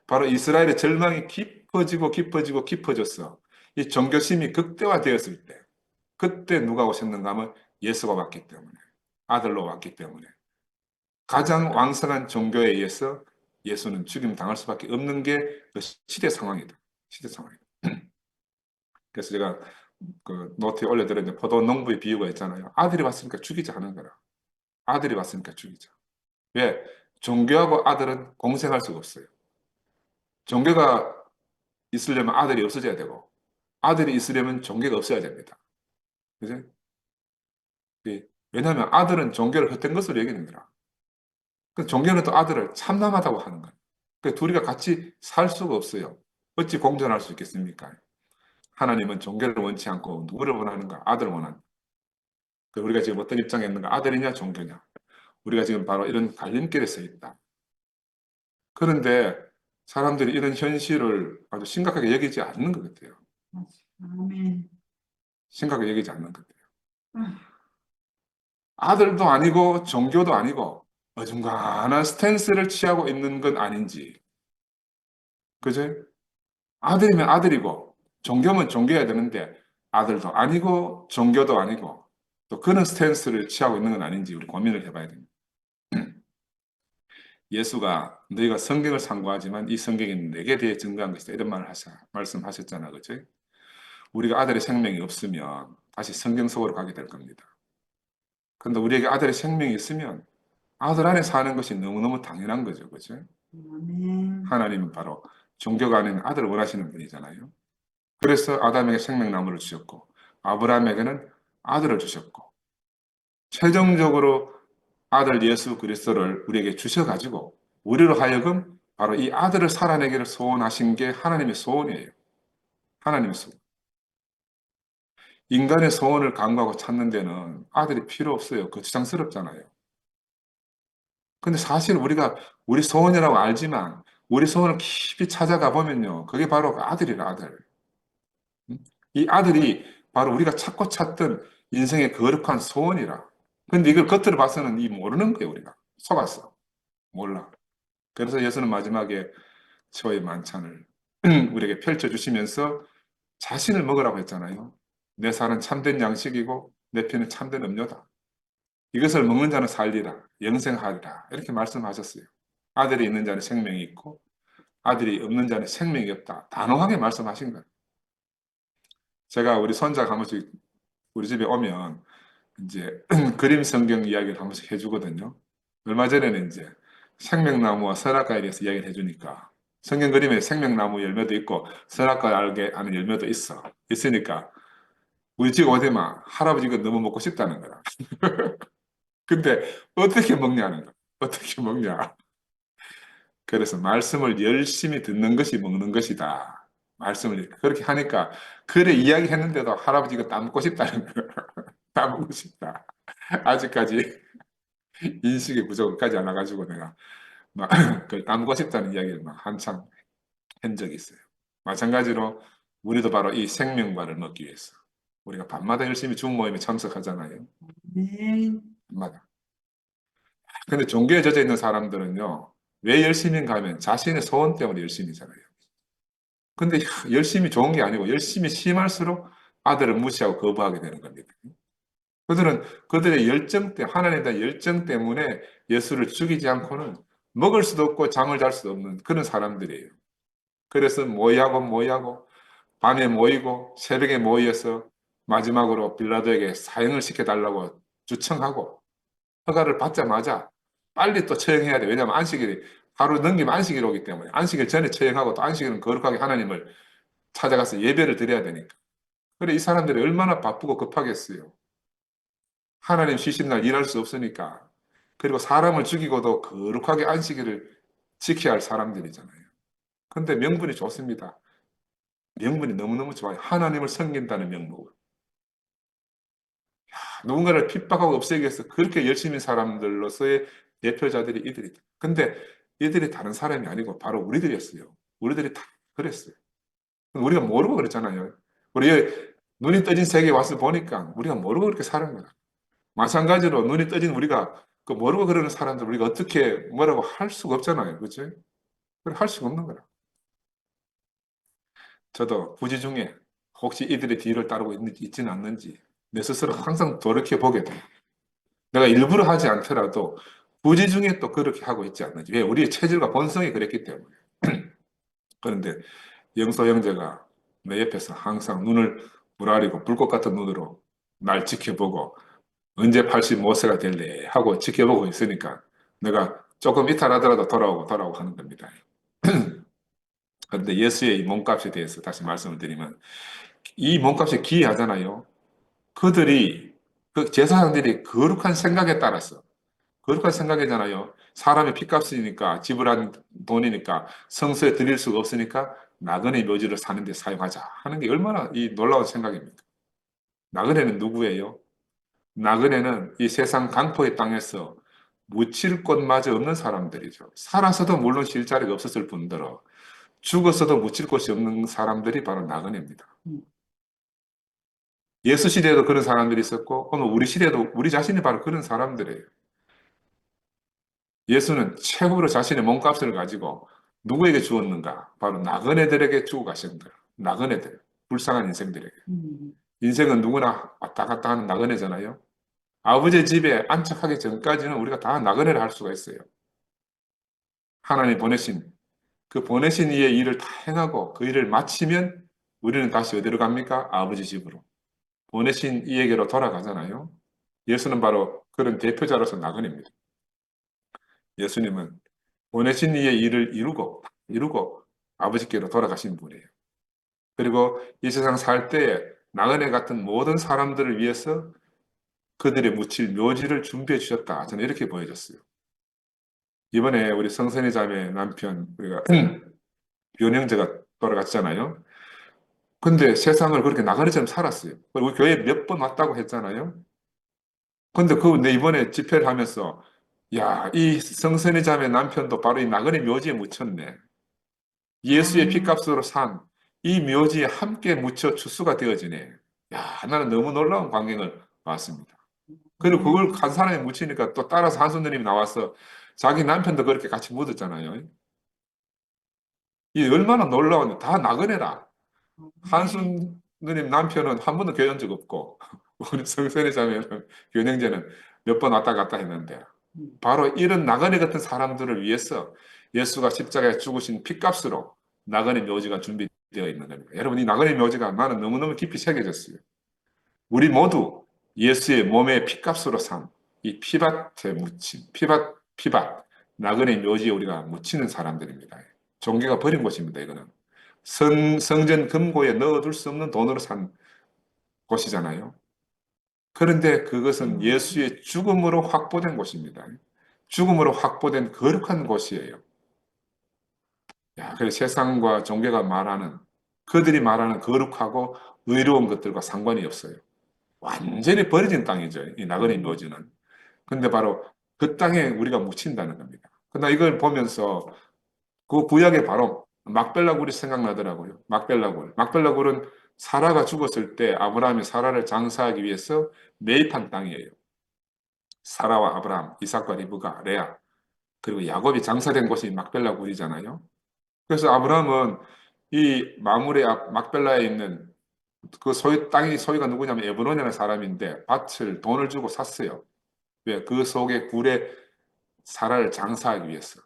바로 이스라엘의 절망이 깊어지고 깊어지고 깊어졌어. 이 종교심이 극대화되었을 때 그때 누가 오셨는가 하면 예수가 왔기 때문에 아들로 왔기 때문에 가장 왕성한 종교에 의해서 예수는 죽임 당할 수밖에 없는 게 그 시대 상황이다. 시대 상황이다. 그래서 제가 그 노트에 올려드렸는데 포도 농부의 비유가 있잖아요. 아들이 왔으니까 죽이지 않은 거라. 아들이 왔으니까 죽이자. 왜? 종교하고 아들은 공생할 수가 없어요. 종교가 있으려면 아들이 없어져야 되고 아들이 있으려면 종교가 없어야 됩니다. 그죠? 예. 왜냐하면 아들은 종교를 헛된 것으로 여기는 거라. 그 종교는 또 아들을 참남하다고 하는 거예요. 그 둘이가 같이 살 수가 없어요. 어찌 공존할 수 있겠습니까? 하나님은 종교를 원치 않고 누구를 원하는가? 아들을 원한다. 그 우리가 지금 어떤 입장에 있는가? 아들이냐, 종교냐? 우리가 지금 바로 이런 갈림길에 서 있다. 그런데 사람들이 이런 현실을 아주 심각하게 여기지 않는 것 같아요. 아멘. 심각하게 여기지 않는 것 같아요. 아, 아들도 아니고 종교도 아니고 어중간한 스탠스를 취하고 있는 건 아닌지. 그죠? 아들이면 아들이고 종교면 종교해야 되는데 아들도 아니고 종교도 아니고 또 그런 스탠스를 취하고 있는 건 아닌지 우리 고민을 해봐야 됩니다. 예수가 너희가 성경을 상고하지만 이 성경이 내게 대해 증거한 것이다. 이런 말씀하셨잖아. 그죠? 우리가 아들의 생명이 없으면 다시 성경 속으로 가게 될 겁니다. 그런데 우리에게 아들의 생명이 있으면 아들 안에 사는 것이 너무너무 당연한 거죠. 그죠? 아멘. 하나님은 바로 종교가 아닌 아들을 원하시는 분이잖아요. 그래서 아담에게 생명나무를 주셨고 아브라함에게는 아들을 주셨고 최종적으로 아들 예수 그리스도를 우리에게 주셔가지고 우리로 하여금 바로 이 아들을 살아내기를 소원하신 게 하나님의 소원이에요. 하나님의 소원. 인간의 소원을 간구하고 찾는 데는 아들이 필요 없어요. 거추장스럽잖아요. 근데 사실 우리가 우리 소원이라고 알지만 우리 소원을 깊이 찾아가 보면요. 그게 바로 그 아들이라 아들. 이 아들이 바로 우리가 찾고 찾던 인생의 거룩한 소원이라. 근데 이걸 겉으로 봐서는 이 모르는 거예요, 우리가. 속았어. 몰라. 그래서 예수는 마지막에 초의 만찬을 우리에게 펼쳐주시면서 자신을 먹으라고 했잖아요. 내 살은 참된 양식이고 내 피는 참된 음료다. 이것을 먹는 자는 살리라, 영생하리라. 이렇게 말씀하셨어요. 아들이 있는 자는 생명이 있고 아들이 없는 자는 생명이 없다. 단호하게 말씀하신 거예요. 제가 우리 손자가 한 번씩 우리 집에 오면 이제 그림 성경 이야기를 한 번씩 해주거든요. 얼마 전에는 이제 생명나무와 선악과에 대해서 이야기를 해주니까 성경 그림에 생명나무 열매도 있고 선악과 알게 하는 열매도 있으니까 우리 집 오대만 할아버지 이거 너무 먹고 싶다는 거야. 근데 어떻게 먹냐는 거야. 어떻게 먹냐. 그래서 말씀을 열심히 듣는 것이 먹는 것이다. 말씀을 그렇게 하니까 그래 이야기했는데도 할아버지 이거 따먹고 싶다는 거야. 따먹고 싶다. 아직까지 인식의 부족까지 안 와가지고 내가 막 그 따먹고 싶다는 이야기를 막 한참 한 적이 있어요. 마찬가지로 우리도 바로 이 생명과를 먹기 위해서 우리가 밤마다 열심히 줌 모임에 참석하잖아요. 아멘. 밤마다. 근데 종교에 젖어 있는 사람들은요. 왜 열심인가 하면 자신의 소원 때문에 열심이잖아요. 근데 열심히 좋은 게 아니고 열심히 심할수록 아들을 무시하고 거부하게 되는 겁니다. 그들은 그들의 열정 때문에 하나님에 대한 열정 때문에 예수를 죽이지 않고는 먹을 수도 없고 잠을 잘 수도 없는 그런 사람들이에요. 그래서 모의하고 밤에 모이고 새벽에 모여서 마지막으로 빌라도에게 사형을 시켜달라고 주청하고 허가를 받자마자 빨리 또 처형해야 돼. 왜냐하면 안식일이 하루 넘기면 안식일 오기 때문에 안식일 전에 처형하고 또 안식일은 거룩하게 하나님을 찾아가서 예배를 드려야 되니까. 그래 이 사람들이 얼마나 바쁘고 급하겠어요. 하나님 쉬신 날 일할 수 없으니까. 그리고 사람을 죽이고도 거룩하게 안식일을 지켜야 할 사람들이잖아요. 근데 명분이 좋습니다. 명분이 너무너무 좋아요. 하나님을 섬긴다는 명분. 누군가를 핍박하고 없애기 위해서 그렇게 열심히 사람들로서의 대표자들이 이들이다. 근데 이들이 다른 사람이 아니고 바로 우리들이었어요. 우리들이 다 그랬어요. 우리가 모르고 그랬잖아요. 우리 눈이 떠진 세계에 와서 보니까 우리가 모르고 그렇게 사는 거야. 마찬가지로 눈이 떠진 우리가 그 모르고 그러는 사람들 우리가 어떻게 뭐라고 할 수가 없잖아요. 그렇죠? 할 수가 없는 거라. 저도 부지 중에 혹시 이들의 뒤를 따르고 있지는 않는지 내 스스로 항상 돌이켜 보게 돼요. 내가 일부러 하지 않더라도 부지 중에 또 그렇게 하고 있지 않는지. 왜? 우리의 체질과 본성이 그랬기 때문에. 그런데 영서 형제가 내 옆에서 항상 눈을 부라리고 불꽃 같은 눈으로 날 지켜보고 언제 85세가 될래 하고 지켜보고 있으니까 내가 조금 이탈하더라도 돌아오고 하는 겁니다. 그런데 예수의 이 몸값에 대해서 다시 말씀을 드리면 이 몸값이 기이하잖아요. 그들이 그 제사장들이 거룩한 생각에 따라서 거룩한 생각이잖아요. 사람의 핏값이니까 지불한 돈이니까 성소에 드릴 수가 없으니까 나그네 묘지를 사는 데 사용하자 하는 게 얼마나 이 놀라운 생각입니까? 나그네는 누구예요? 나그네는 이 세상 강포의 땅에서 묻힐 곳마저 없는 사람들이죠. 살아서도 물론 쉴 자리가 없었을 뿐더러 죽었어도 묻힐 곳이 없는 사람들이 바로 나그네입니다. 예수 시대에도 그런 사람들이 있었고 오늘 우리 시대에도 우리 자신이 바로 그런 사람들이에요. 예수는 최후로 자신의 몸값을 가지고 누구에게 주었는가? 바로 나그네들에게 주고 가신 거예요. 나그네들, 불쌍한 인생들에게. 인생은 누구나 왔다 갔다 하는 나그네잖아요. 아버지의 집에 안착하기 전까지는 우리가 다 나그네를 할 수가 있어요. 하나님 보내신 그 보내신 이의 일을 다 행하고 그 일을 마치면 우리는 다시 어디로 갑니까? 아버지 집으로. 보내신 이에게로 돌아가잖아요. 예수는 바로 그런 대표자로서 나그네입니다. 예수님은 보내신 이의 일을 이루고 아버지께로 돌아가신 분이에요. 그리고 이 세상 살 때에 나그네 같은 모든 사람들을 위해서 그들의 묻힐 묘지를 준비해 주셨다. 저는 이렇게 보여졌어요. 이번에 우리 성선의 자매 남편 우리가 변형제가 돌아갔잖아요. 근데 세상을 그렇게 나그네처럼 살았어요. 그리고 교회 몇 번 왔다고 했잖아요. 근데 내 이번에 집회를 하면서 야, 이 성선의 자매 남편도 바로 이 나그네 묘지에 묻혔네. 예수의 피값으로 산 이 묘지에 함께 묻혀 추수가 되어지네. 야, 나는 너무 놀라운 광경을 봤습니다. 그리고 그걸 한 사람이 묻히니까 또 따라서 한손 누님이 나와서 자기 남편도 그렇게 같이 묻었잖아요. 이 얼마나 놀라운, 다 나그네라. 한순 누님 남편은 한 번도 교회 온 적 없고, 우리 성선의 자매는 교형제는 몇 번 왔다 갔다 했는데, 바로 이런 나그네 같은 사람들을 위해서 예수가 십자가에 죽으신 핏값으로 나그네 묘지가 준비되어 있는 겁니다. 여러분, 이 나그네 묘지가 나는 너무너무 깊이 새겨졌어요. 우리 모두 예수의 몸의 핏값으로 산 이 피밭에 묻힌, 피밭, 나그네 묘지에 우리가 묻히는 사람들입니다. 종교가 버린 곳입니다, 이거는. 성전 금고에 넣어둘 수 없는 돈으로 산 곳이잖아요. 그런데 그것은 예수의 죽음으로 확보된 곳입니다. 죽음으로 확보된 거룩한 곳이에요. 야, 그래서 세상과 종교가 말하는, 그들이 말하는 거룩하고 의로운 것들과 상관이 없어요. 완전히 버려진 땅이죠. 이 나그네 묘지는. 근데 바로 그 땅에 우리가 묻힌다는 겁니다. 그러나 이걸 보면서 그 구약에 바로 막벨라 굴이 생각나더라고요. 막벨라 굴. 막벨라 굴은 사라가 죽었을 때 아브라함이 사라를 장사하기 위해서 매입한 땅이에요. 사라와 아브라함, 이삭과 리브가, 레아, 그리고 야곱이 장사된 곳이 막벨라 굴이잖아요. 그래서 아브라함은 이 마물의 앞 막벨라에 있는 그 땅이 소유가 누구냐면 에브론이라는 사람인데 밭을 돈을 주고 샀어요. 왜? 그 속에 굴에 사라를 장사하기 위해서.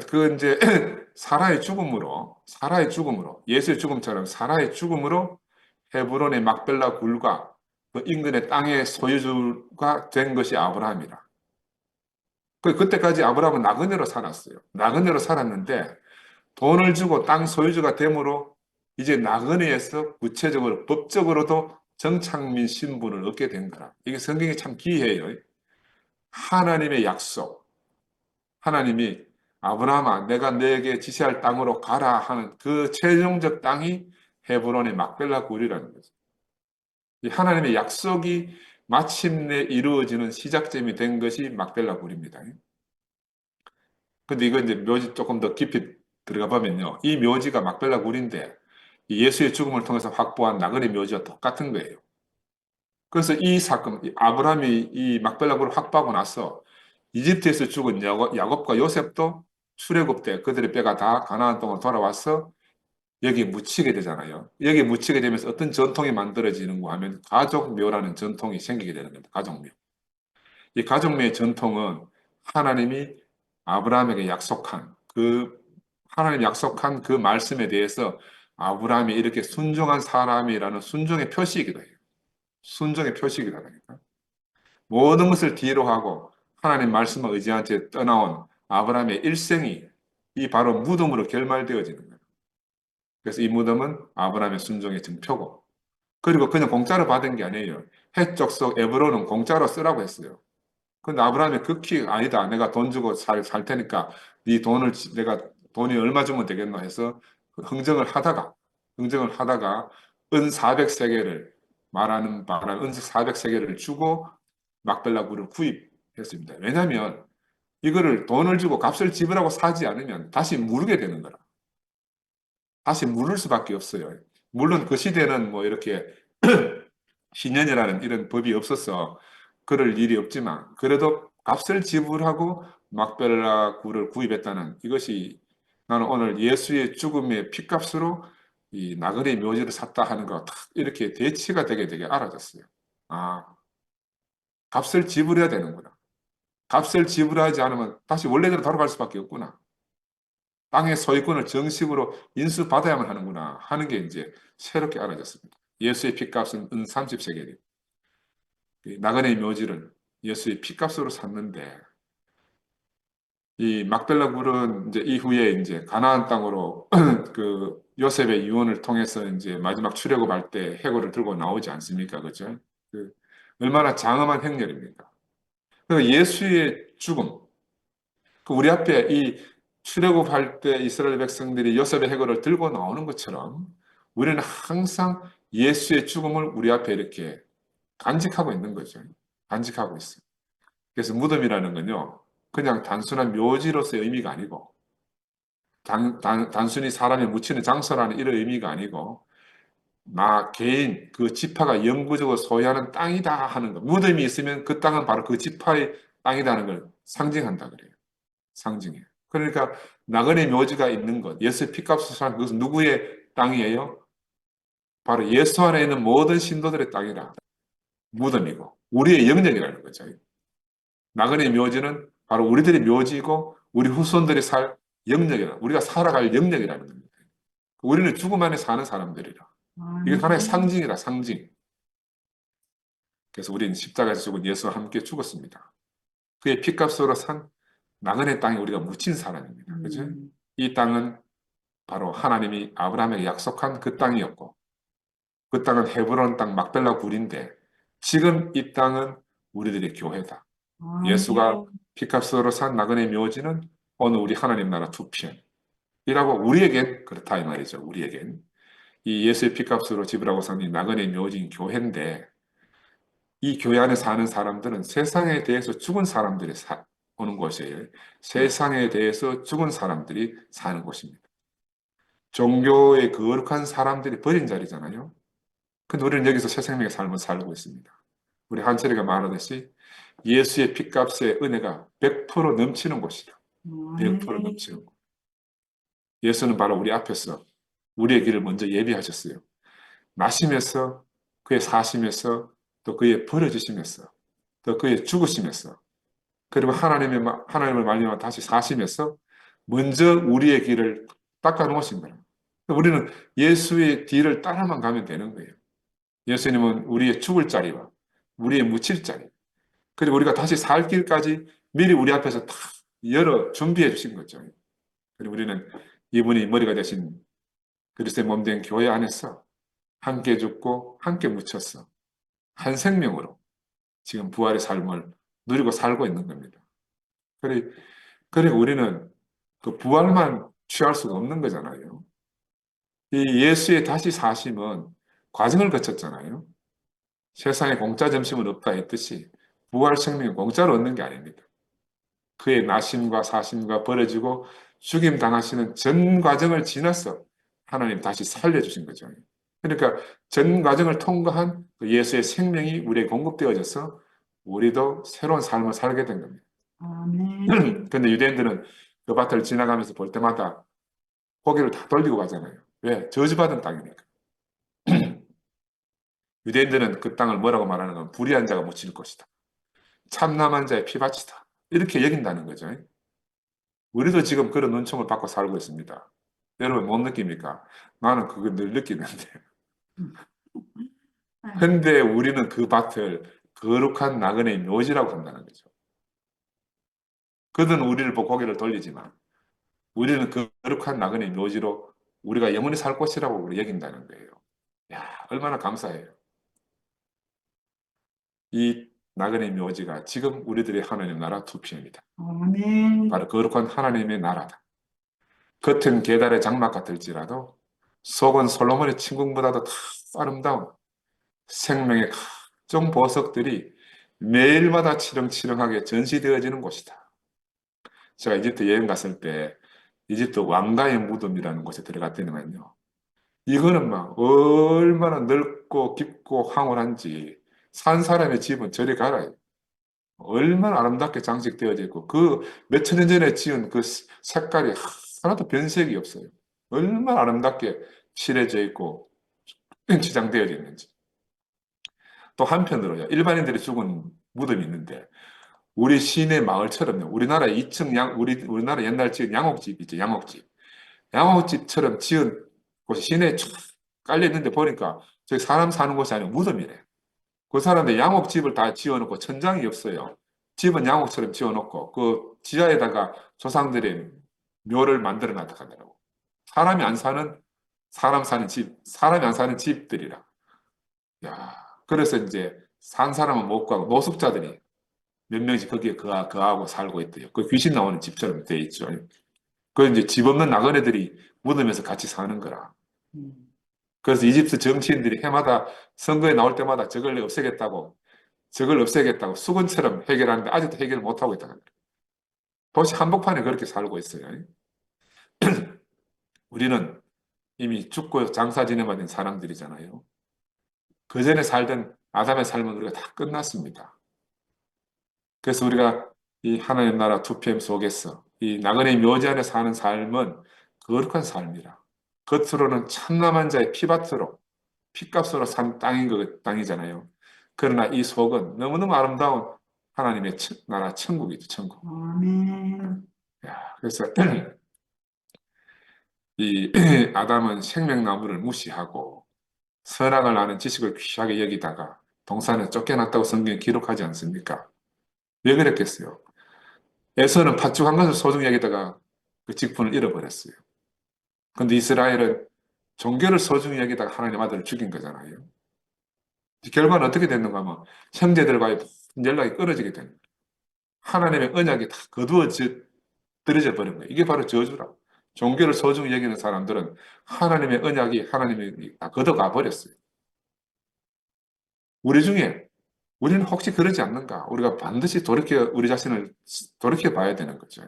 그 이제 사라의 죽음으로 예수의 죽음처럼 사라의 죽음으로 헤브론의 막벨라 굴과 그 인근의 땅의 소유주가 된 것이 아브라함이라. 그때까지 아브라함은 나그네로 살았어요. 나그네로 살았는데 돈을 주고 땅 소유주가 됨으로 이제 나그네에서 구체적으로 법적으로도 정착민 신분을 얻게 된 거라. 이게 성경이 참 기이해요. 하나님의 약속, 하나님이 아브라함아 내가 너에게 지시할 땅으로 가라 하는 그 최종적 땅이 헤브론의 막벨라 굴이라는 거죠. 이 하나님의 약속이 마침내 이루어지는 시작점이 된 것이 막벨라 굴입니다. 근데 이거 이제 묘지 조금 더 깊이 들어가 보면요. 이 묘지가 막벨라 굴인데 이 예수의 죽음을 통해서 확보한 나그네 묘지와 똑같은 거예요. 그래서 이 사건, 아브라함이 이 막벨라 굴을 확보하고 나서 이집트에서 죽은 야곱과 요셉도 출애굽 때 그들의 뼈가 다 가나안 땅으로 돌아와서 여기 묻히게 되잖아요. 여기 묻히게 되면서 어떤 전통이 만들어지는가 하면 가족묘라는 전통이 생기게 되는 겁니다. 가족묘. 이 가족묘의 전통은 하나님이 아브라함에게 약속한 하나님 약속한 그 말씀에 대해서 아브라함이 이렇게 순종한 사람이라는 순종의 표시이기도 해요. 순종의 표시이기도 하니까. 모든 것을 뒤로 하고 하나님 말씀을 의지한 채 떠나온 아브라함의 일생이 이 바로 무덤으로 결말되어지는 거예요. 그래서 이 무덤은 아브라함의 순종의 증표고 그리고 그냥 공짜로 받은 게 아니에요. 헷 족속 에브론은 공짜로 쓰라고 했어요. 근데 아브라함이 극히 아니다. 내가 돈 주고 살 테니까 네 돈을 내가 돈이 얼마 주면 되겠노 해서 그 흥정을 하다가 은 400세겔을 말하는 은 400세겔을 주고 막벨라 굴을 구입했습니다. 왜냐하면 이거를 돈을 주고 값을 지불하고 사지 않으면 다시 무르게 되는 거라. 다시 물을 수밖에 없어요. 물론 그 시대는 뭐 이렇게 신년이라는 이런 법이 없어서 그럴 일이 없지만 그래도 값을 지불하고 막벨라 굴을 구입했다는 이것이 나는 오늘 예수의 죽음의 피값으로 이 나그네 묘지를 샀다 하는 거가 탁 이렇게 대치가 되게 알아졌어요. 아, 값을 지불해야 되는구나. 값을 지불하지 않으면 다시 원래대로 돌아갈 수밖에 없구나. 땅의 소유권을 정식으로 인수받아야만 하는구나 하는 게 이제 새롭게 알아졌습니다. 예수의 피값은 은 30세겔이에요. 나그네 묘지를 예수의 피값으로 샀는데 이 막벨라 굴은 이제 이후에 이제 가나안 땅으로 그 요셉의 유언을 통해서 이제 마지막 출애굽할 때 해골을 들고 나오지 않습니까? 그죠? 그 얼마나 장엄한 행렬입니까? 그 예수의 죽음, 그 우리 앞에 이 출애굽할 때 이스라엘 백성들이 요셉의 해골을 들고 나오는 것처럼 우리는 항상 예수의 죽음을 우리 앞에 이렇게 간직하고 있는 거죠. 간직하고 있어요. 그래서 무덤이라는 건요, 그냥 단순한 묘지로서의 의미가 아니고, 단순히 사람이 묻히는 장소라는 이런 의미가 아니고, 나 개인, 그 지파가 영구적으로 소유하는 땅이다 하는 거. 무덤이 있으면 그 땅은 바로 그 지파의 땅이라는 걸 상징한다 그래요. 상징이에요. 그러니까 나그네 묘지가 있는 것, 예수의 피값을 산 그것은 누구의 땅이에요? 바로 예수 안에 있는 모든 신도들의 땅이라. 무덤이고, 우리의 영역이라는 거죠. 나그네 묘지는 바로 우리들의 묘지이고 우리 후손들이 살 영역이라 우리가 살아갈 영역이라는 겁니다. 우리는 죽음 안에 사는 사람들이라. 이게 하나의 아멘. 상징이라 상징. 그래서 우리는 십자가에서 죽은 예수와 함께 죽었습니다. 그의 피값으로 산 나그네 땅에 우리가 묻힌 사람입니다. 그죠? 이 땅은 바로 하나님이 아브라함에게 약속한 그 땅이었고 그 땅은 헤브론 땅 막벨라 굴인데 지금 이 땅은 우리들의 교회다. 예수가 아멘. 피값으로 산 나그네 묘지는 오늘 우리 하나님 나라 두 편이라고 우리에겐 그렇다 이 말이죠. 우리에겐 이 예수의 피값으로 지불하고 산 이 나그네 묘지인 교회인데 이 교회 안에 사는 사람들은 세상에 대해서 죽은 사람들이 오는 곳이에요. 세상에 대해서 죽은 사람들이 사는 곳입니다. 종교의 거룩한 사람들이 버린 자리잖아요. 근데 우리는 여기서 새 생명의 삶을 살고 있습니다. 우리 한철이가 말하듯이 예수의 피값의 은혜가 100% 넘치는 곳이다. 100% 아멘. 넘치는 곳. 예수는 바로 우리 앞에서 우리의 길을 먼저 예비하셨어요. 나심에서 그의 사심에서 또 그의 버려지심에서 또 그의 죽으심에서 그리고 하나님을 말미암아 다시 사심에서 먼저 우리의 길을 닦아놓으신 거예요. 우리는 예수의 뒤를 따라만 가면 되는 거예요. 예수님은 우리의 죽을 자리와 우리의 묻힐 자리 그리고 우리가 다시 살 길까지 미리 우리 앞에서 다 열어 준비해 주신 거죠. 그리고 우리는 이분이 머리가 되신 그리스도의 몸 된 교회 안에서 함께 죽고 함께 묻혔어. 한 생명으로 지금 부활의 삶을 누리고 살고 있는 겁니다. 그리고 우리는 그 부활만 취할 수가 없는 거잖아요. 이 예수의 다시 사심은 과정을 거쳤잖아요. 세상에 공짜 점심은 없다 했듯이 부활 생명은 공짜로 얻는 게 아닙니다. 그의 나심과 사심과 버려지고 죽임 당하시는 전 과정을 지나서 하나님 다시 살려주신 거죠. 그러니까 전 과정을 통과한 그 예수의 생명이 우리에 공급되어져서 우리도 새로운 삶을 살게 된 겁니다. 아멘. 근데 유대인들은 그 밭을 지나가면서 볼 때마다 고개를 다 돌리고 가잖아요. 왜? 저주받은 땅이니까. 유대인들은 그 땅을 뭐라고 말하는 건 불의한 자가 묻힐 것이다. 참남한 자의 피밭이다. 이렇게 여긴다는 거죠. 우리도 지금 그런 은총을 받고 살고 있습니다. 여러분 못 느낍니까? 나는 그거 늘 느끼는데. 근데 우리는 그 밭을 거룩한 나그네 묘지라고 한다는 거죠. 그들은 우리를 보고 고개를 돌리지만 우리는 그 거룩한 나그네 묘지로 우리가 영원히 살 곳이라고 우리 여긴다는 거예요. 야, 얼마나 감사해요. 이 나그네 묘지가 지금 우리들의 하나님 나라 2PM이다. 아멘. 바로 거룩한 하나님의 나라다. 겉은 계달의 장막 같을지라도 속은 솔로몬의 침궁보다도 더 아름다운 생명의 각종 보석들이 매일마다 치렁치렁하게 전시되어지는 곳이다. 제가 이집트 여행 갔을 때 이집트 왕가의 무덤이라는 곳에 들어갔더니만요. 이거는 막 얼마나 넓고 깊고 황홀한지 산 사람의 집은 저리 가라. 얼마나 아름답게 장식되어져 있고 그 몇천 년 전에 지은 그 색깔이 하나도 변색이 없어요. 얼마나 아름답게 칠해져 있고 치장되어져 있는지. 또 한편으로요. 일반인들이 죽은 무덤이 있는데 우리 시내 마을처럼요. 우리나라 2층 우리나라 옛날 지은 양옥집 있죠. 양옥집. 양옥집처럼 지은 곳이 시내에 쫙 깔려 있는데 보니까 저기 사람 사는 곳이 아니고 무덤이래. 그 사람들 양옥집을 다 지어놓고 천장이 없어요. 집은 양옥처럼 지어놓고 그 지하에다가 조상들의 묘를 만들어 놨다 하더라고. 사람이 안 사는 사람 사는 집, 사람이 안 사는 집들이라. 야, 그래서 이제 산 사람은 못 가고 노숙자들이 몇 명씩 거기에 거하고 살고 있대요. 그 귀신 나오는 집처럼 돼 있죠. 그 이제 집 없는 나그네들이 무덤에서 같이 사는 거라. 음. 그래서 이집트 정치인들이 해마다 선거에 나올 때마다 저걸 없애겠다고 수건처럼 해결하는데 아직도 해결을 못하고 있다는 거예요. 도시 한복판에 그렇게 살고 있어요. 우리는 이미 죽고 장사 지내받은 사람들이잖아요. 그 전에 살던 아담의 삶은 우리가 다 끝났습니다. 그래서 우리가 이 하나님 나라 2PM 속에서 이 나그네 묘지 안에 사는 삶은 거룩한 삶이라. 겉으로는 참남한 자의 피밭으로 피값으로 산 땅이잖아요. 그러나 이 속은 너무너무 아름다운 하나님의 나라 천국이죠, 천국. 아멘. 야, 그래서 이 아담은 생명나무를 무시하고 선악을 아는 지식을 귀하게 여기다가 동산에 쫓겨났다고 성경에 기록하지 않습니까? 왜 그랬겠어요? 에서는 팥죽 한 것을 소중히 여기다가 그 직분을 잃어버렸어요. 근데 이스라엘은 종교를 소중히 여기다가 하나님 아들을 죽인 거잖아요. 결과는 어떻게 됐는가 하면 형제들과의 연락이 끊어지게 되는 거예요. 하나님의 언약이 다 떨어져 버린 거예요. 이게 바로 저주라. 종교를 소중히 여기는 사람들은 하나님의 언약이 하나님이 다 걷어가 버렸어요. 우리 중에 우리는 혹시 그러지 않는가? 우리가 반드시 우리 자신을 돌이켜 봐야 되는 거죠.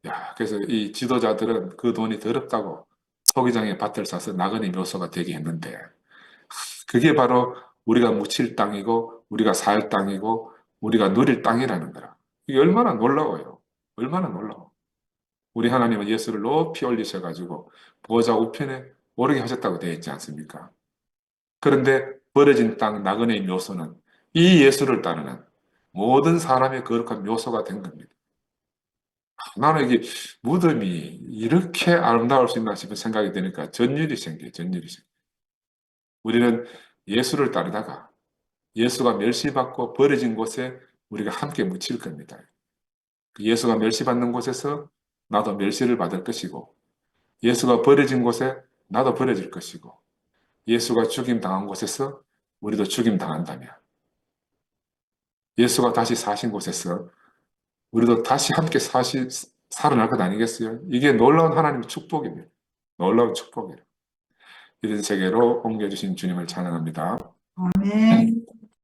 야, 그래서 이 지도자들은 그 돈이 더럽다고 토기장에 밭을 사서 나그네 묘소가 되게 했는데 그게 바로 우리가 묻힐 땅이고 우리가 살 땅이고 우리가 누릴 땅이라는 거라. 이게 얼마나 놀라워요. 얼마나 놀라워. 우리 하나님은 예수를 높이 올리셔가지고 보좌 우편에 오르게 하셨다고 되어 있지 않습니까? 그런데 버려진 땅 나그네의 묘소는 이 예수를 따르는 모든 사람의 거룩한 묘소가 된 겁니다. 나는 이게 무덤이 이렇게 아름다울 수 있나 싶은 생각이 드니까 전율이 생겨요. 전율이 생겨요. 우리는 예수를 따르다가 예수가 멸시받고 버려진 곳에 우리가 함께 묻힐 겁니다. 예수가 멸시받는 곳에서 나도 멸시를 받을 것이고 예수가 버려진 곳에 나도 버려질 것이고 예수가 죽임 당한 곳에서 우리도 죽임 당한다면 예수가 다시 사신 곳에서 우리도 다시 함께 살아날 것 아니겠어요? 이게 놀라운 하나님의 축복입니다. 놀라운 축복이에요. 이런 세계로 옮겨주신 주님을 찬양합니다. 아멘.